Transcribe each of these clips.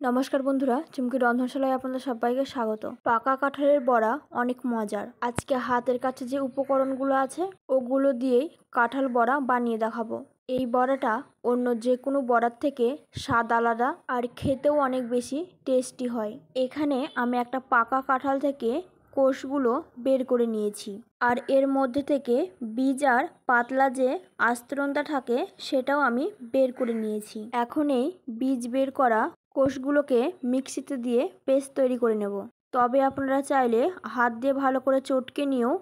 নমস্কার বন্ধুরা, চুমকি রন্ধনশালায় আপনাদের সবাইকে স্বাগত। পাকা কাঁঠালের বড়া অনেক মজার। আজকে হাতের কাছে যে উপকরণগুলো আছে ওগুলো দিয়েই কাঁঠাল বড়া বানিয়ে দেখাবো। এই বড়াটা অন্য যে কোনো বড়ার থেকে স্বাদ আলাদা আর খেতেও অনেক বেশি টেস্টি হয়। এখানে আমি একটা পাকা কাঁঠাল থেকে কোষগুলো বের করে নিয়েছি, আর এর মধ্যে থেকে বীজ আর পাতলা যে আস্তরণটা থাকে সেটাও আমি বের করে নিয়েছি। এখন এই বীজ বের করা কোষগুলোকে মিক্সিতে দিয়ে পেস্ট তৈরি করে নেব। তবে আপনারা চাইলে হাত দিয়ে ভালো করে চটকে নিয়েও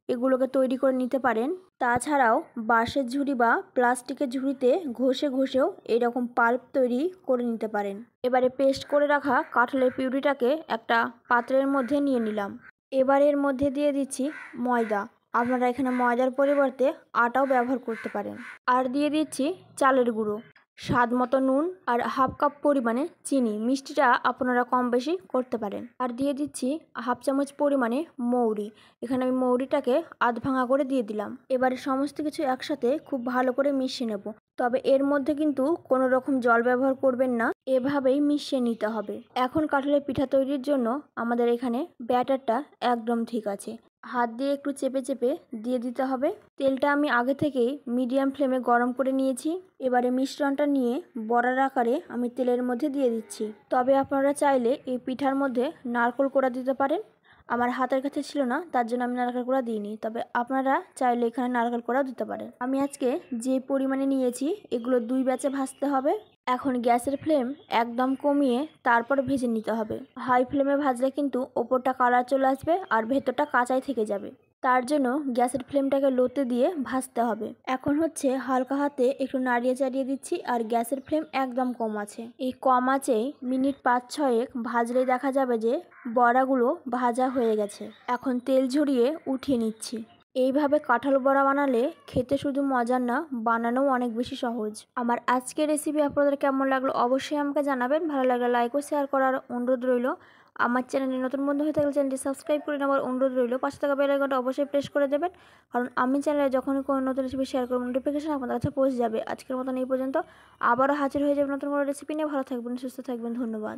এগুলোকে তৈরি করে নিতে পারেন। তাছাড়াও বাঁশের ঝুড়ি বা প্লাস্টিকের ঝুড়িতে ঘষে ঘষেও এরকম পাল্প তৈরি করে নিতে পারেন। এবারে পেস্ট করে রাখা কাঁঠালের পিউরিটাকে একটা পাত্রের মধ্যে নিয়ে নিলাম। এবার এর মধ্যে দিয়ে দিচ্ছি ময়দা। আপনারা এখানে ময়দার পরিবর্তে আটাও ব্যবহার করতে পারেন। আর দিয়ে দিচ্ছি চালের গুঁড়ো, স্বাদ মতো নুন আর হাফ কাপ পরিমাণে চিনি। মিষ্টিটা আপনারা কম বেশি করতে পারেন। আর দিয়ে দিচ্ছি হাফ চামচ পরিমাণে মৌরি। এখানে আমি মৌরিটাকে আধ ভাঙা করে দিয়ে দিলাম। এবারে সমস্ত কিছু একসাথে খুব ভালো করে মিশিয়ে নেব। তবে এর মধ্যে কিন্তু কোনো রকম জল ব্যবহার করবেন না, এভাবেই মিশিয়ে নিতে হবে। এখন কাঁঠালের পিঠা তৈরির জন্য আমাদের এখানে ব্যাটারটা একদম ঠিক আছে। হাত দিয়ে একটু চেপে চেপে দিয়ে দিতে হবে। তেলটা আমি আগে থেকেই মিডিয়াম ফ্লেমে গরম করে নিয়েছি। এবারে মিশ্রণটা নিয়ে বড়ার আকারে আমি তেলের মধ্যে দিয়ে দিচ্ছি। তবে আপনারা চাইলে এই পিঠার মধ্যে নারকেল কোড়া দিতে পারেন। আমার হাতের কাছে ছিল না, তার জন্য আমি নারকেল কোড়া দিইনি। তবে আপনারা চাইলে এখানে নারকেল কোড়াও দিতে পারেন। আমি আজকে যে পরিমাণে নিয়েছি এগুলো 2 ব্যাচে ভাজতে হবে। এখন গ্যাসের ফ্লেম একদম কমিয়ে তারপর ভেজে নিতে হবে। হাই ফ্লেমে ভাজলে কিন্তু ওপরটা কালার চলে আসবে আর ভেতরটা কাঁচাই থেকে যাবে। তার জন্য গ্যাসের ফ্লেমটাকে লোতে দিয়ে ভাজতে হবে। এখন হচ্ছে হালকা হাতে একটু নাড়িয়ে চাড়িয়ে দিচ্ছি, আর গ্যাসের ফ্লেম একদম কম আছে। এই কম আঁচেই মিনিট 5-6 ভাজলেই দেখা যাবে যে বড়াগুলো ভাজা হয়ে গেছে। এখন তেল ঝরিয়ে উঠিয়ে নিচ্ছি। এইভাবে কাঁঠাল বড়া বানালে খেতে শুধু মজার না, বানানোও অনেক বেশি সহজ। আমার আজকের রেসিপি আপনাদের কেমন লাগলো অবশ্যই আমাকে জানাবেন। ভালো লাগলে লাইক ও শেয়ার করার অনুরোধ রইল। আমার চ্যানেলে নতুন বন্ধু হয়ে থাকলে চ্যানেলটি সাবস্ক্রাইব করে নেওয়ার অনুরোধ রইল। পাশে থাকা বেল আইকনটা অবশ্যই প্রেস করে দেবেন, কারণ আমি চ্যানেলে যখনই কোনো নতুন রেসিপি শেয়ার করব নোটিফিকেশন আপনাদের কাছে পৌঁছে যাবে। আজকের মতন এই পর্যন্ত। আবারও হাজির হয়ে যাবে নতুন কোনো রেসিপি নিয়ে। ভালো থাকবেন, সুস্থ থাকবেন। ধন্যবাদ।